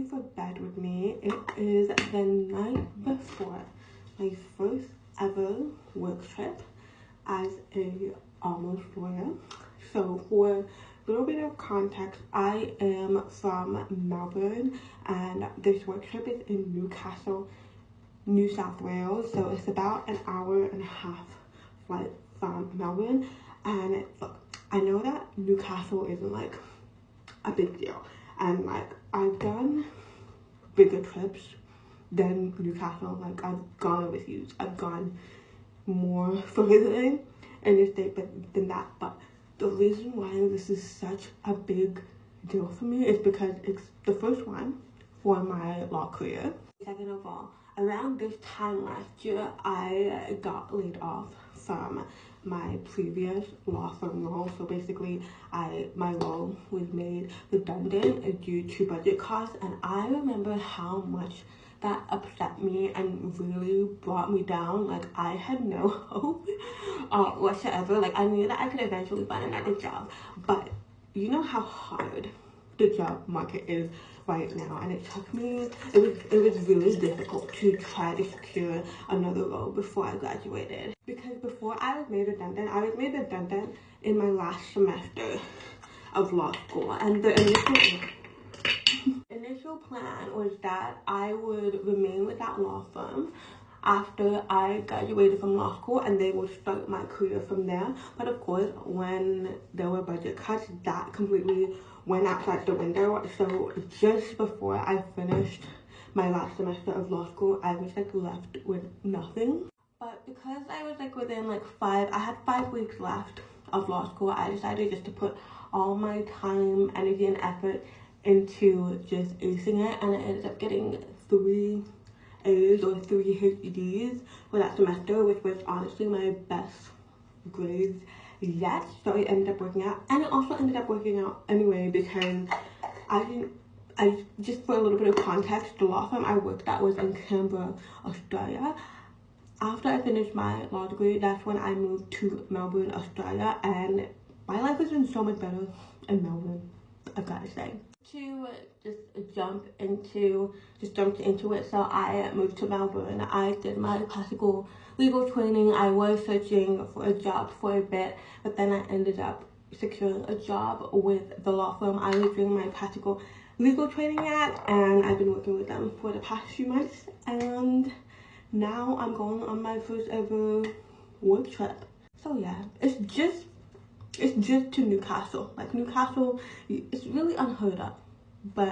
for bed with me. It is the night before my first ever work trip as a almost lawyer. So for a little bit of context, I am from Melbourne and this work trip is in Newcastle, New South Wales. So it's about an hour and a half flight from Melbourne. And look, I know that Newcastle isn't like a big deal, and like I've done bigger trips than Newcastle. Like I've gone overseas, I've gone more further in the state than that, but the reason why this is such a big deal for me is because it's the first one for my law career. Second of all, around this time last year, I got laid off from my previous law firm role. So basically, my role was made redundant due to budget costs, and I remember how much that upset me and really brought me down. Like I had no hope whatsoever. Like I knew that I could eventually find another job, but you know how hard the job market is right now, and it took me, it was really difficult to try to secure another role before I graduated. Because before I was made redundant in my last semester of law school, and the initial plan was that I would remain with that law firm after I graduated from law school, and they would start my career from there. But of course, when there were budget cuts, that completely went outside the window. So just before I finished my last semester of law school, I was like left with nothing. But because I was like within like I had 5 weeks left of law school, I decided just to put all my time, energy, and effort into just acing it, and I ended up getting 3 A's or 3 HDs for that semester, which was honestly my best grades yet. So it ended up working out, and it also ended up working out anyway because I just, for a little bit of context, the law firm I worked at was in Canberra, Australia. After I finished my law degree, that's when I moved to Melbourne, Australia, and my life has been so much better in Melbourne, I've got to say. To just jump into it, so I moved to Melbourne. I did my classical legal training. I was searching for a job for a bit, but then I ended up securing a job with the law firm I was doing my practical legal training at, and I've been working with them for the past few months, and now I'm going on my first ever work trip. So yeah, it's just to Newcastle. Like Newcastle, it's really unheard of, but